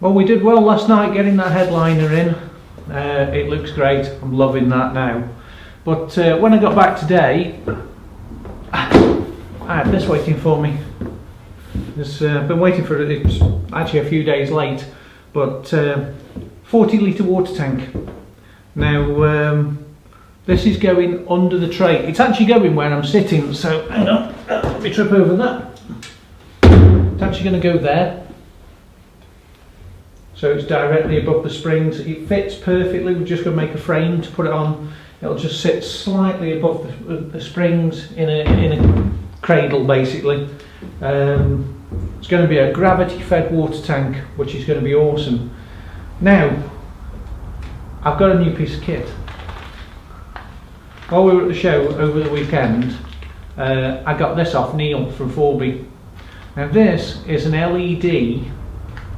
Well, we did well last night getting that headliner in. It looks great. I'm loving that now. But when I got back today, I had this waiting for me. It's been waiting for it. It's actually a few days late, but 40 litre water tank. Now this is going under the tray. It's actually going where I'm sitting, so hang on, let me trip over that. It's actually going to go there. So it's directly above the springs. It fits perfectly. We're just going to make a frame to put it on. It'll just sit slightly above the springs in a cradle, basically. It's going to be a gravity-fed water tank, which is going to be awesome. Now, I've got a new piece of kit. While we were at the show over the weekend, I got this off Neil from Forby. Now this is an LED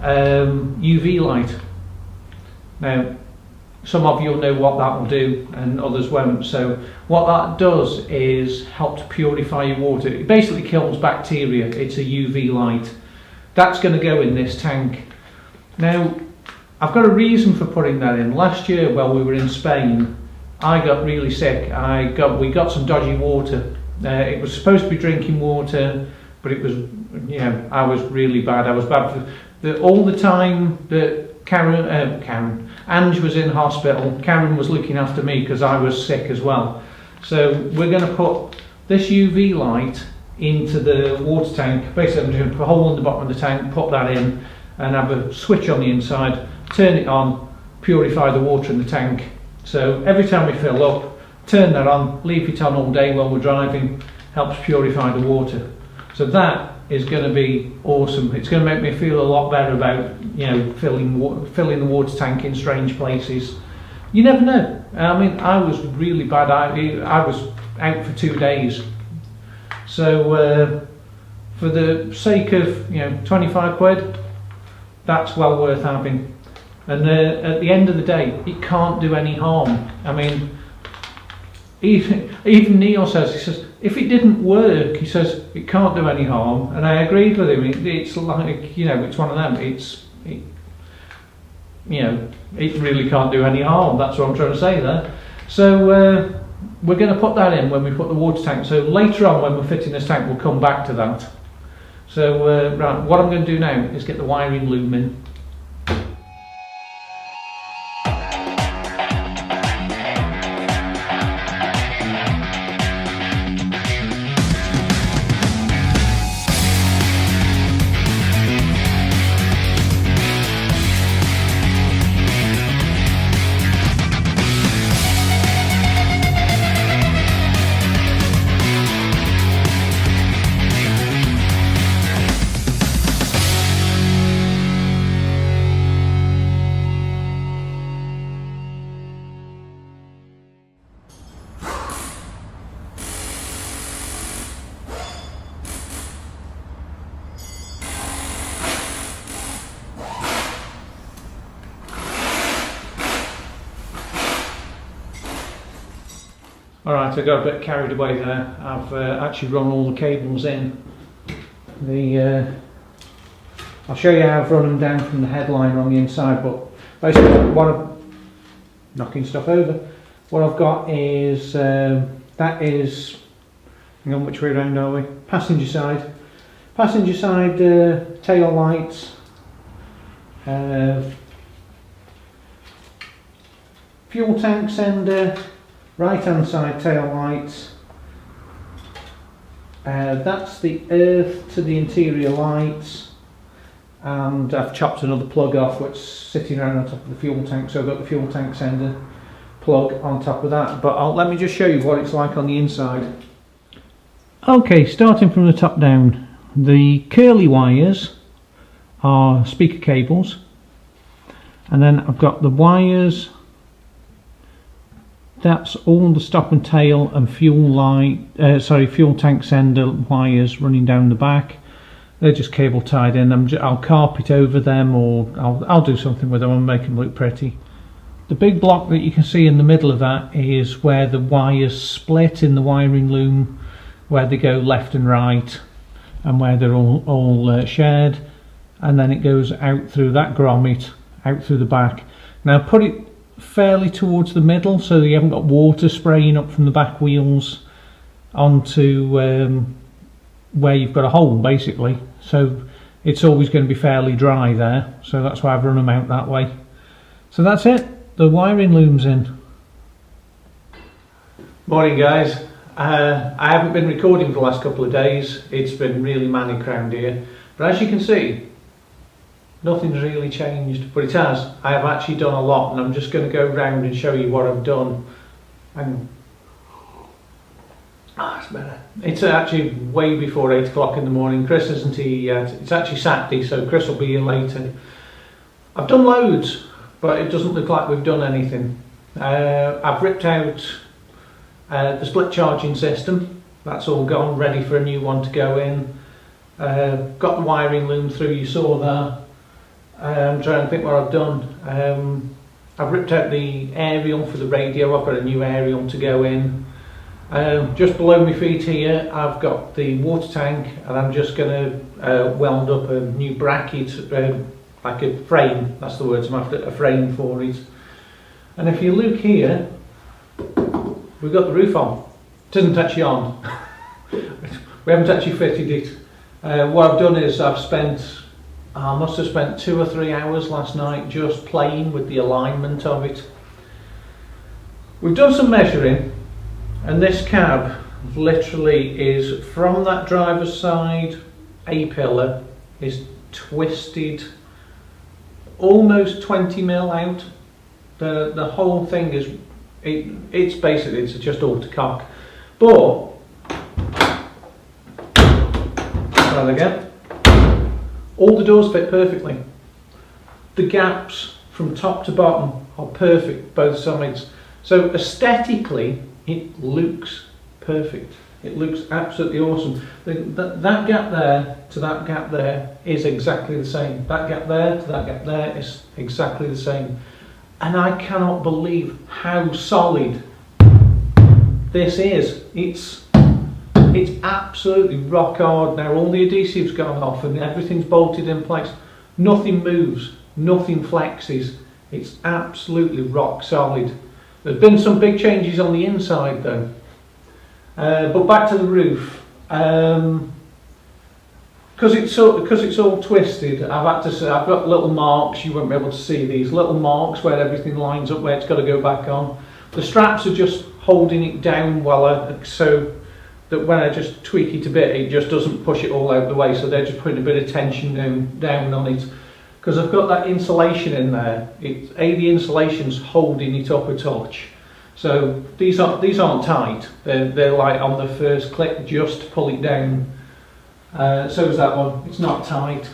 UV light. Now some of you will know what that will do and others won't. So what that does is help to purify your water. It basically kills bacteria. It's a UV light. That's going to go in this tank. Now I've got a reason for putting that in. Last year while we were in Spain, I got really sick. We got some dodgy water. It was supposed to be drinking water, but it was, you know, I was really bad. I was bad for all the time that Ange was in hospital. Karen was looking after me because I was sick as well. So we're going to put this UV light into the water tank. Basically, I'm going to put a hole in the bottom of the tank, put that in, and have a switch on the inside. Turn it on, purify the water in the tank. So every time we fill up, turn that on, leave it on all day while we're driving. Helps purify the water. So that is going to be awesome. It's going to make me feel a lot better about, you know, filling the water tank in strange places. You never know. I mean, I was really bad. I was out for 2 days. So for the sake of, you know, 25 quid, that's well worth having. And at the end of the day, it can't do any harm. I mean, even Neil says, he says, if it didn't work, he says, it can't do any harm. And I agreed with him. It's like, you know, it's one of them. You know, it really can't do any harm. That's what I'm trying to say there. So we're going to put that in when we put the water tank. So later on, when we're fitting this tank, we'll come back to that. So right, what I'm going to do now is get the wiring loom in. Alright, I got a bit carried away there. I've actually run all the cables in. I'll show you how I've run them down from the headliner on the inside, but basically knocking stuff over. What I've got is, that is, hang on, which way around are we? Passenger side. Passenger side tail lights, fuel tank sender, right hand side tail lights. That's the earth to the interior lights, and I've chopped another plug off which is sitting around on top of the fuel tank, so I've got the fuel tank sender plug on top of that. But let me just show you what it's like on the inside. Okay, starting from the top down, the curly wires are speaker cables, and then I've got the wires. That's all the stop and tail and fuel tank sender wires running down the back. They're just cable tied in. I'll carpet over them, or I'll do something with them and make them look pretty. The big block that you can see in the middle of that is where the wires split in the wiring loom, where they go left and right, and where they're all shared. and then it goes out through that grommet, out through the back. Now put it fairly towards the middle so that you haven't got water spraying up from the back wheels onto where you've got a hole basically. So it's always going to be fairly dry there, so that's why I've run them out that way. So that's it, the wiring loom's in. Morning guys. I haven't been recording for the last couple of days. It's been really manic around here, but as you can see, nothing's really changed, but it has. I have actually done a lot, and I'm just going to go round and show you what I've done. And it's better. It's actually way before 8 o'clock in the morning. Chris isn't here yet. It's actually Saturday, so Chris will be here later. I've done loads, but it doesn't look like we've done anything. I've ripped out the split charging system. That's all gone, ready for a new one to go in. Got the wiring loom through, you saw that. I'm trying to think what I've done. I've ripped out the aerial for the radio. I've got a new aerial to go in. Just below my feet here I've got the water tank, and I'm just going to weld up a new bracket, like a frame, that's the word, I'm after a frame for it. And if you look here, we've got the roof on. It isn't actually on. We haven't actually fitted it. What I've done is I must have spent 2 or 3 hours last night just playing with the alignment of it. We've done some measuring, and this cab literally is from that driver's side A-pillar is twisted almost 20 mil out. The whole thing is it's basically, it's just all to cock. But try that again. All the doors fit perfectly. The gaps from top to bottom are perfect, both sides. So aesthetically, it looks perfect. It looks absolutely awesome. That gap there to that gap there is exactly the same. That gap there to that gap there is exactly the same. And I cannot believe how solid this is. It's absolutely rock hard. Now all the adhesive's gone off and everything's bolted in place. Nothing moves, nothing flexes. It's absolutely rock solid. There's been some big changes on the inside though. But back to the roof. Because it's all twisted, I've got little marks. You won't be able to see these little marks where everything lines up, where it's got to go back on. The straps are just holding it down so that when I just tweak it a bit, it just doesn't push it all out the way. So they're just putting a bit of tension down on it. Because I've got that insulation in there. The insulation's holding it up a touch. So these aren't tight. They're like on the first click, just to pull it down. So is that one. It's not tight.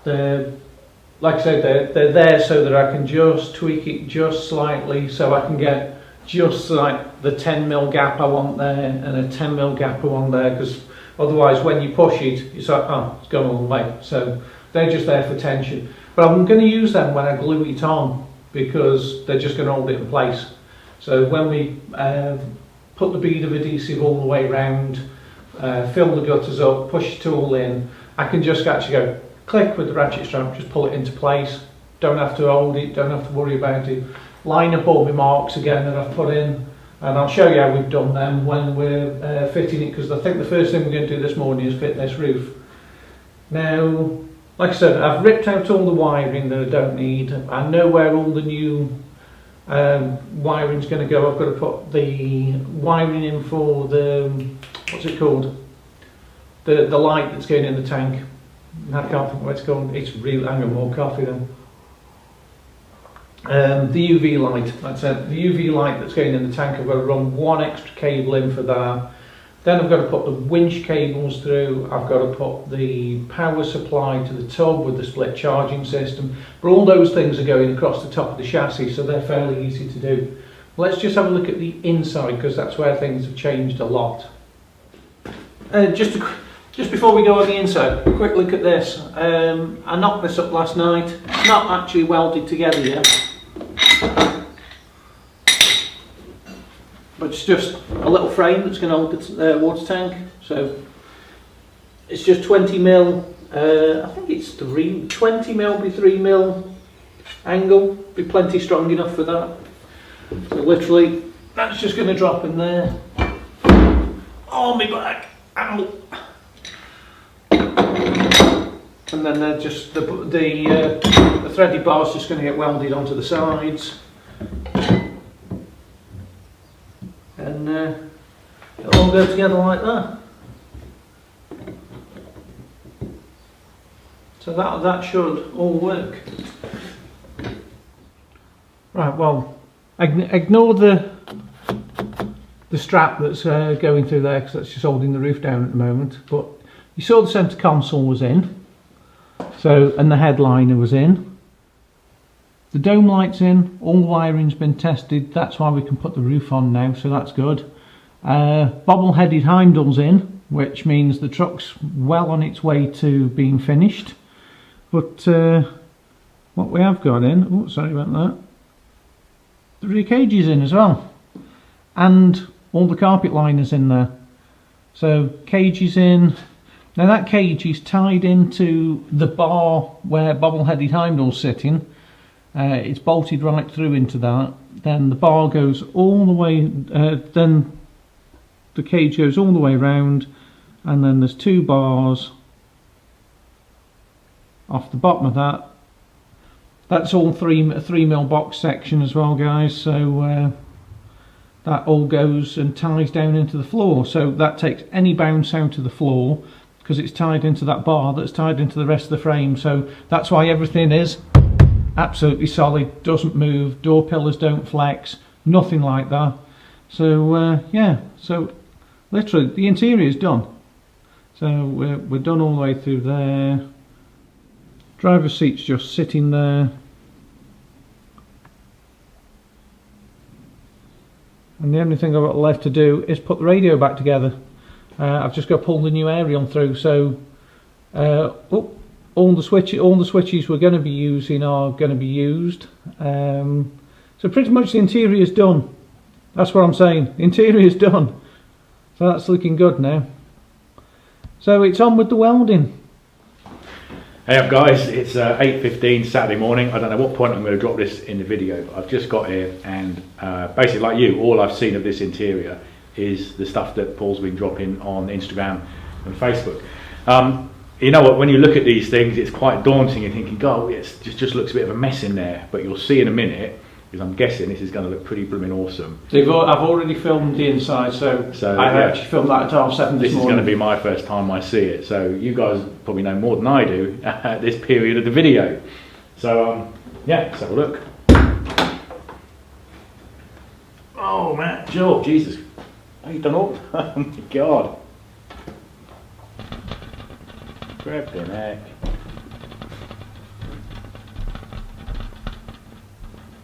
Like I said, they're there so that I can just tweak it just slightly, so I can get just like the 10 mil gap I want there and a 10 mil gap I want there, because otherwise when you push it, it's like, oh, it's gone all the way. So they're just there for tension. But I'm going to use them when I glue it on, because they're just going to hold it in place. So when we put the bead of adhesive all the way around, fill the gutters up, push it all in, I can just actually go click with the ratchet strap, just pull it into place. Don't have to hold it, don't have to worry about it. Line up all my marks again that I've put in, and I'll show you how we've done them when we're fitting it, because I think the first thing we're going to do this morning is fit this roof. Now, like I said, I've ripped out all the wiring that I don't need. I know where all the new wiring's going to go. I've got to put the wiring in for the, what's it called? The light that's going in the tank. I can't think what it's called. It's really, I'm going to more coffee then. The UV light, that's it. The UV light that's going in the tank, I've got to run one extra cable in for that. Then I've got to put the winch cables through. I've got to put the power supply to the tub with the split charging system. But all those things are going across the top of the chassis, so they're fairly easy to do. Let's just have a look at the inside, because that's where things have changed a lot. Just before we go on the inside, a quick look at this. I knocked this up last night. It's not actually welded together yet, but it's just a little frame that's going to hold the water tank. So it's just 20 mil I think it's 20mm by 3mm angle, be plenty strong enough for that. So literally, that's just going to drop in there. Oh, my back! Ow! And then they're just the threaded bar's just going to get welded onto the sides, and it'll all go together like that. So that should all work. Right. Well, ignore the strap that's going through there, because that's just holding the roof down at the moment. But you saw the centre console was in. So, and the headliner was in. The dome light's in, all the wiring's been tested, that's why we can put the roof on now, so that's good. Bobble-headed Heimdall's in, which means the truck's well on its way to being finished. But what we have got in, oh sorry about that, the rear cage is in as well. And all the carpet liners in there. So cage is in. Now that cage is tied into the bar where bobble-headed Heimdall's sitting. It's bolted right through into that. Then the bar goes all the way, then the cage goes all the way round, and then there's 2 bars off the bottom of that. That's all 3mm box section as well, guys, so that all goes and ties down into the floor, so that takes any bounce out of the floor, because it's tied into that bar that's tied into the rest of the frame. So that's why everything is absolutely solid, doesn't move, door pillars don't flex, nothing like that. So yeah, so literally the interior is done. So we're done all the way through there. Driver's seat's just sitting there. And the only thing I've got left to do is put the radio back together. I've just got to pull the new aerion through, so all the switches we're going to be using are going to be used. So pretty much the interior is done. That's what I'm saying. The interior is done. So that's looking good now. So it's on with the welding. Hey up guys, it's 8:15 Saturday morning. I don't know what point I'm going to drop this in the video, but I've just got here, and basically like you, all I've seen of this interior is the stuff that Paul's been dropping on Instagram and Facebook. You know what, when you look at these things, it's quite daunting. You're thinking, God, it just looks a bit of a mess in there, but you'll see in a minute, because I'm guessing this is going to look pretty blooming awesome. I've already filmed the inside, so I actually filmed that at 7:30 this morning. This is going to be my first time I see it, so you guys probably know more than I do at this period of the video. So yeah, let's have a look. Oh man, Joe, Jesus. How you done all? Oh my God. Grab the neck.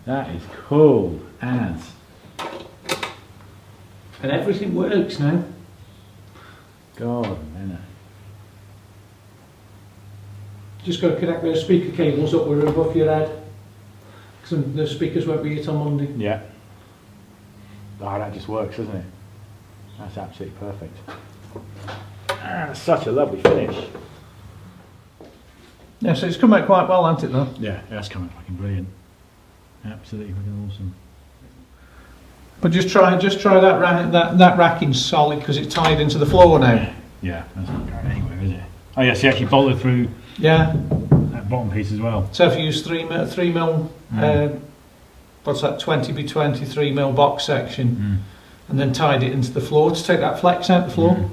That is cool as. And everything works now. God, man. Just got to connect those speaker cables up with above your head, because the speakers won't be hit on Monday. Yeah. Oh, that just works, doesn't it? That's absolutely perfect. Ah, such a lovely finish. Yeah, so it's come out quite well, hasn't it, though? Yeah, that's coming fucking brilliant. Absolutely fucking awesome. But just try that racking's solid because it's tied into the floor now. Yeah, that's not going anywhere, is it? Oh yes, you actually bolted through. Yeah. That bottom piece as well. So if you use 3mm, what's that, 20 by 20 3mm box section, and then tied it into the floor to take that flex out the floor,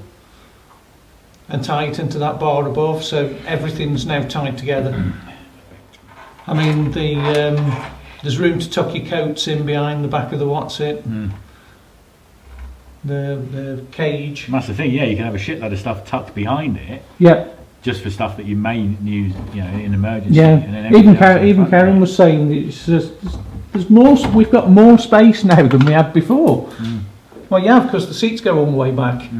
and tie it into that bar above, so everything's now tied together. I mean, there's room to tuck your coats in behind the back of the the cage. And that's the thing, yeah, you can have a shitload of stuff tucked behind it. Yeah. Just for stuff that you may use, you know, in emergency. Yeah. And then even Karen was saying it's just, there's more. We've got more space now than we had before. Well, yeah, because the seats go all the way back.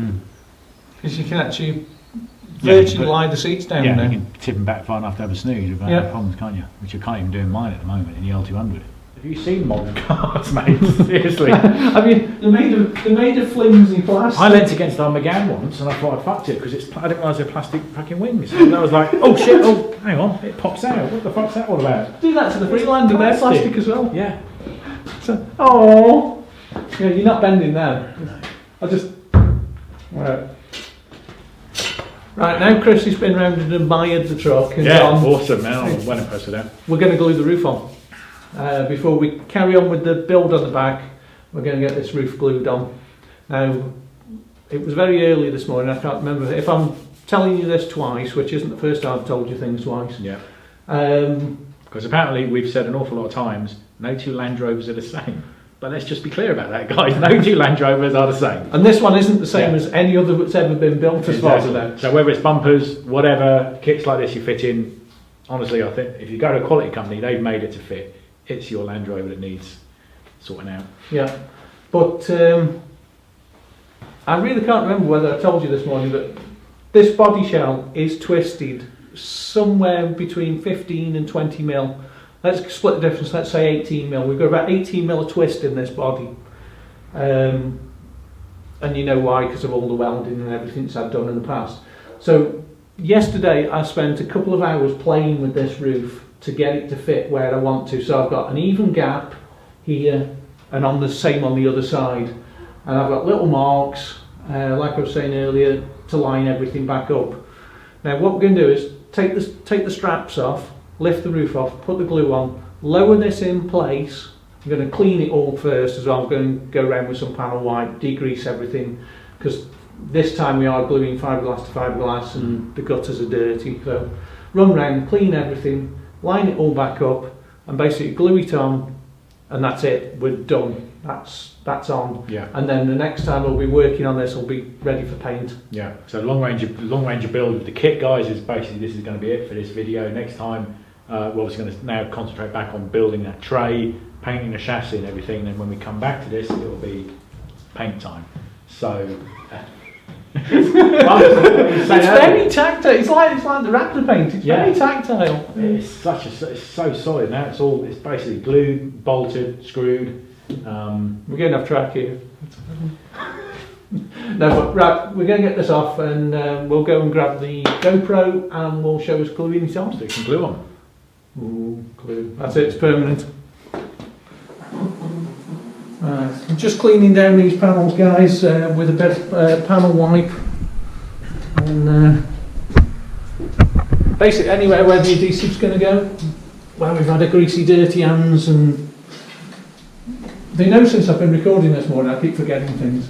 Because you can actually virtually lie the seats down now. You can tip them back far enough to have a snooze without no problems, can't you? Which you can't even do in mine at the moment in the L200. Have you seen modern cars, mate? Seriously. I mean, they're made of flimsy plastic. I leant against our McGann once and I thought I fucked it because I didn't realise they're plastic fucking wings. And I was like, oh shit, oh, hang on, it pops out. What the fuck's that all about? Do that to the Freelander, they're plastic as well. Yeah. So, oh, yeah, you're not bending there. I'll just. Right, now Chris has been round and admired the truck. And yeah, awesome, man. I'm well impressed with that. We're going to glue the roof on. Before we carry on with the build on the back, we're going to get this roof glued on. Now, it was very early this morning, I can't remember. If I'm telling you this twice, which isn't the first time I've told you things twice. Yeah. Because apparently we've said an awful lot of times, no two Land Rovers are the same. But let's just be clear about that, guys. No two Land Rovers are the same. And this one isn't the same as any other that's ever been built as far as I know. So whether it's bumpers, whatever, kits like this you fit in, honestly, I think if you go to a quality company, they've made it to fit. It's your Land Rover that needs sorting out. Yeah, but I really can't remember whether I told you this morning, but this body shell is twisted somewhere between 15 and 20 mil. Let's split the difference, let's say 18 mil. We've got about 18 mil of twist in this body. And you know why, because of all the welding and everything that's I've done in the past. So yesterday I spent a couple of hours playing with this roof to get it to fit where I want to. So I've got an even gap here and on the same on the other side. And I've got little marks, like I was saying earlier, to line everything back up. Now what we're going to do is take the straps off, lift the roof off, put the glue on, lower this in place. I'm going to clean it all first as well. I'm going to go around with some panel wipe, degrease everything, because this time we are gluing fiberglass to fiberglass and the gutters are dirty. So run round, clean everything, line it all back up and basically glue it on, and that's it, we're done. That's on. Yeah. And then the next time we'll be working on this, we'll be ready for paint. Yeah. So LongRanger build with the kit, guys, is basically this is going to be it for this video. Next time we're obviously going to now concentrate back on building that tray, painting the chassis and everything, and then when we come back to this it will be paint time. So it's very tactile. It's like the Raptor paint. It's very tactile. It's so solid now. It's basically glued, bolted, screwed. We're going off track here. No, but right, we're going to get this off and we'll go and grab the GoPro and we'll show us gluing it on. Stick some glue on. Ooh, glue. That's it. It's permanent. I'm just cleaning down these panels, guys, with a bit of panel wipe. And basically anywhere where the adhesive's going to go, where we've had a greasy, dirty hands, and they know since I've been recording this morning, I keep forgetting things.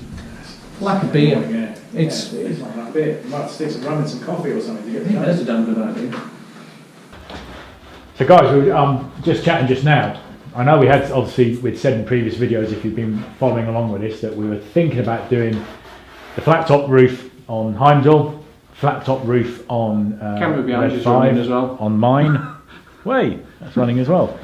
Like a beer. Yeah. It's like that beer. You might stick some rum in some coffee or something to get the taste. That's a damn good idea. So guys, we were just chatting just now. I know we'd said in previous videos, if you've been following along with this, that we were thinking about doing the flat top roof on Heimdall, flat top roof on Camera behind you Pt5 as well. on mine. Wait, that's running as well.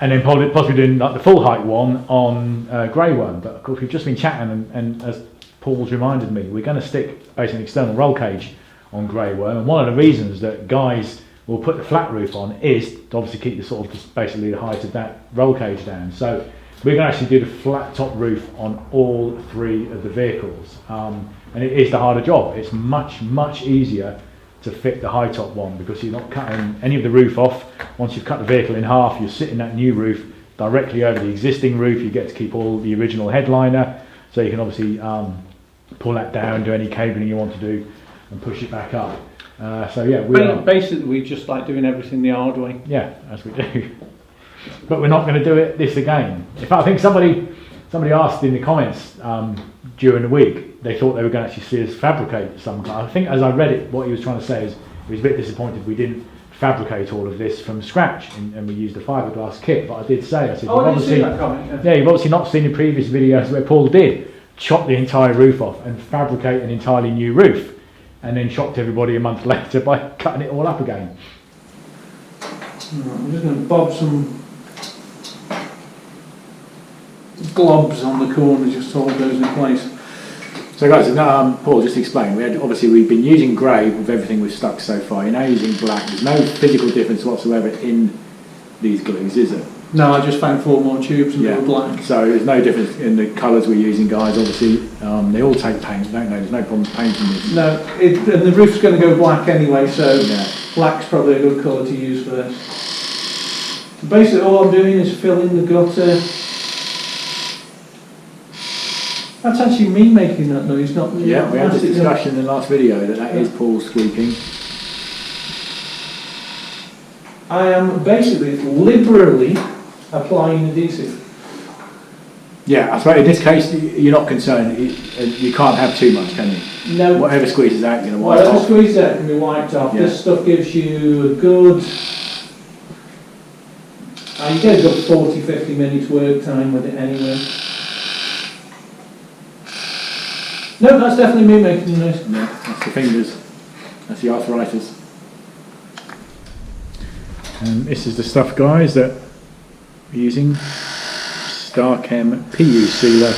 And then possibly doing like the full height one on Grey Worm. But of course we've just been chatting and as Paul's reminded me, we're going to stick basically an external roll cage on Grey Worm. And one of the reasons that guys will put the flat roof on is to obviously keep the sort of just basically the height of that roll cage down. So we're going to actually do the flat top roof on all three of the vehicles. And it is the harder job. It's much easier to fit the high top one because you're not cutting any of the roof off. Once you've cut the vehicle in half, you're sitting that new roof directly over the existing roof. You get to keep all the original headliner, so you can obviously pull that down, do any cabling you want to do and push it back up. So yeah, basically we just like doing everything the hard way. Yeah, as we do. But we're not going to do this again. In fact, I think somebody asked in the comments during the week, they thought they were going to actually see us fabricate some. I think as I read it, what he was trying to say is he was a bit disappointed we didn't fabricate all of this from scratch and we used a fiberglass kit. But I did say, I said, you've obviously not seen the previous videos where Paul did chop the entire roof off and fabricate an entirely new roof, and then shocked everybody a month later by cutting it all up again. I'm just going to bob some globs on the corner just to hold those in place. So guys, Paul, just explain. We've been using grey with everything we've stuck so far. You're now using black. There's no physical difference whatsoever in these glues, is it? No, I just found 4 more tubes and they were black. So there's no difference in the colours we're using, guys. Obviously, they all take paint, don't they? There's no problems painting this. No, and the roof's going to go black anyway, so black's probably a good colour to use for this. So basically, all I'm doing is filling the gutter. That's actually me making that noise, not the. Yeah, we had this discussion in the last video that is Paul squeaking. I am basically liberally applying adhesive. Yeah, I suppose in this case you're not concerned. You can't have too much, can you? No. Whatever squeezes out, you're going to wipe Whatever off. squeezes out can be wiped off. Yeah. This stuff gives you a good. You get a good 40-50 minutes work time with it anyway. No, that's definitely me making the noise. Yeah, that's the fingers. That's the arthritis. And this is the stuff, guys, that we're using. Starchem PU sealer,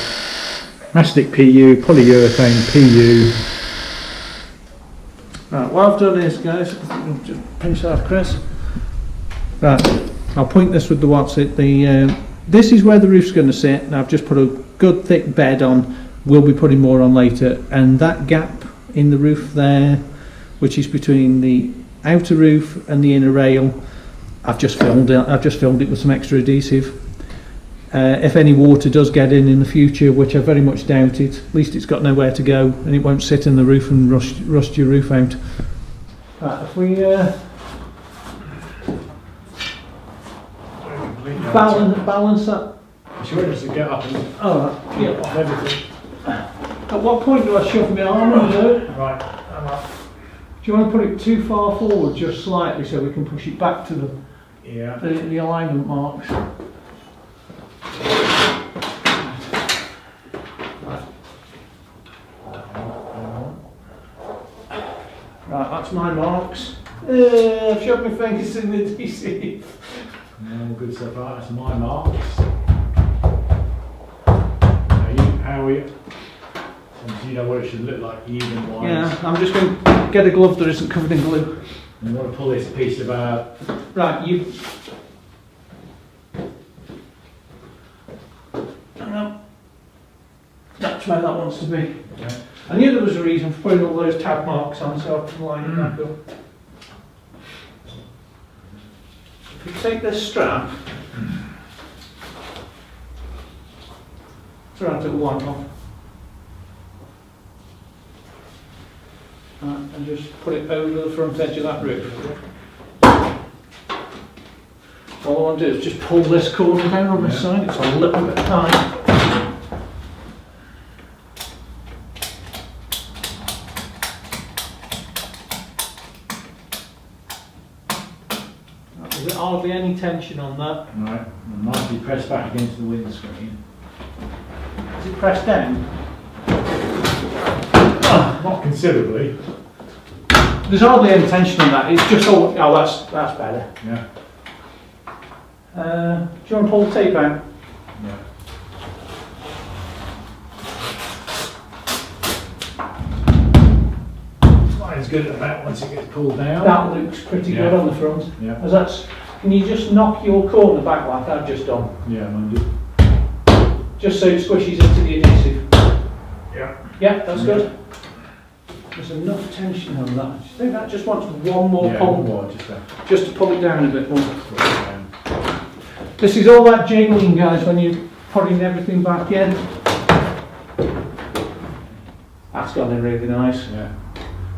mastic PU, polyurethane PU. Right, what I've done is, guys, just pinch that off, Chris. Right, I'll point this with the what's it. This is where the roof's going to sit, and I've just put a good thick bed on. We'll be putting more on later, and that gap in the roof there, which is between the outer roof and the inner rail, I've just filled it with some extra adhesive. If any water does get in the future, which I very much doubt it, at least it's got nowhere to go and it won't sit in the roof and rust your roof out. Right, if we balance that. She wants to get up and Yeah. off everything. At what point do I shove my arm under it? Right, I'm up. Do you want to put it too far forward, just slightly, so we can push it back to the alignment marks? Right, that's my marks. I've shoved my fingers in the adhesive. No, good stuff. Right, that's my marks. How are you? So you know what it should look like, even wise. Yeah, I'm just going to get a glove that isn't covered in glue. And you want to pull this piece of Right, you. Hang on. That's where that wants to be. Okay. I knew there was a reason for putting all those tab marks on, so I can line it back up. If you take this strap, throw it at one off. And just put it over the front edge of that roof. All I want to do is just pull this corner down on this side. It's a little bit tight. There's hardly any tension on that. Right, and nicely pressed back against the windscreen. Is it pressed down? Not considerably. There's hardly any tension on that. It's just all. Oh, that's better. Yeah. Do you want to pull the tape out? Yeah. Not as good at that once it gets pulled down. That looks pretty good on the front. Yeah. As that's. Can you just knock your corner back like I've just done? Yeah, mind you. Just so it squishes into the adhesive. Yeah. Yeah, that's good. There's enough tension on that. I think that just wants one more pull. One more, just to pull it down a bit more. down. This is all that jiggling, guys, when you're putting everything back in. That's gone in really nice. Yeah.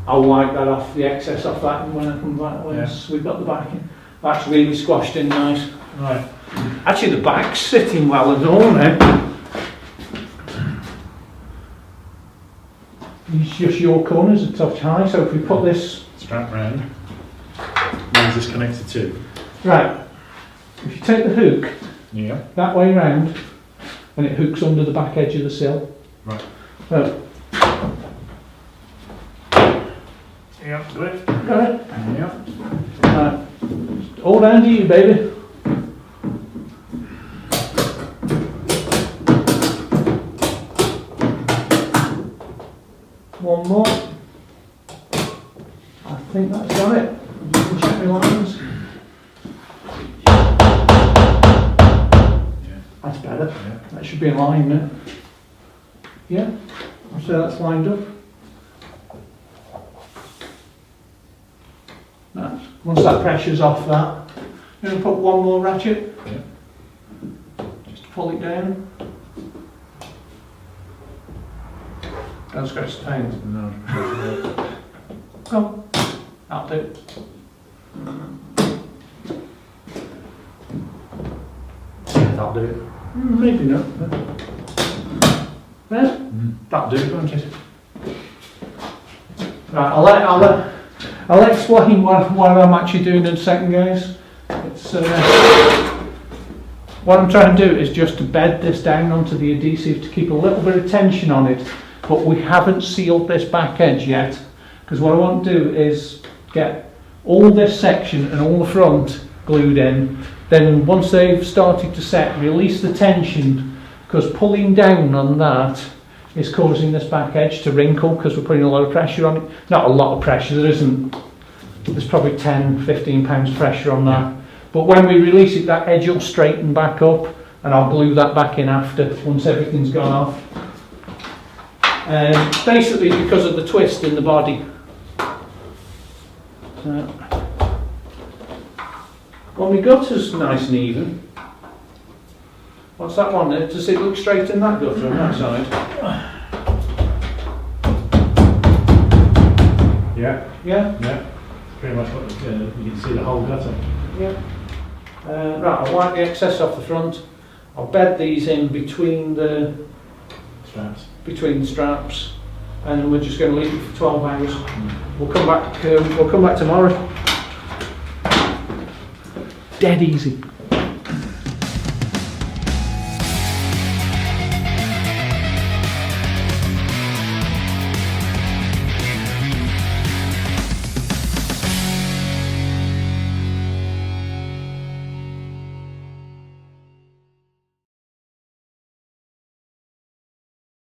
I'll wipe that off, the excess off that when I come back, once we've got the back in. That's really squashed in nice. Right. Actually, the back's sitting well and all now. It's just your corners a touch high, so if we put this Strap round. Where's this connected to? right, if you take the hook Yeah. that way round, and it hooks under the back edge of the sill. Right. So, Yeah, do it. got it? Yeah. Right. All down to you, baby. One more. I think that's got it. You can check my lines. better. Yeah. That should be in line now. Yeah, I'll say that's lined up. That's, once that pressure's off that, I'm going to put one more ratchet. Yeah. Just to pull it down. Don't scratch the paint. No. Oh, that'll do. That'll do it. Maybe not. There? That'll do it, won't it? Right, I'll explain what I'm actually doing in a second, guys. It's, what I'm trying to do is just to bed this down onto the adhesive to keep a little bit of tension on it, but we haven't sealed this back edge yet, because what I want to do is get all this section and all the front glued in. Then once they've started to set, release the tension, because pulling down on that is causing this back edge to wrinkle because we're putting a lot of pressure on it. Not a lot of pressure, there isn't. There's probably 10-15 pounds pressure on that. Yeah. But when we release it, that edge will straighten back up, and I'll glue that back in after, once everything's gone off. Basically because of the twist in the body. Well, my gutter's nice and even. What's that one there? Does it look straight in that gutter on that side? Yeah. Yeah? Yeah. Pretty much what you can see the whole gutter. Yeah. Right, I'll wipe the excess off the front. I'll bed these in between the straps, and we're just going to leave it for 12 hours. We'll come back tomorrow. Dead easy.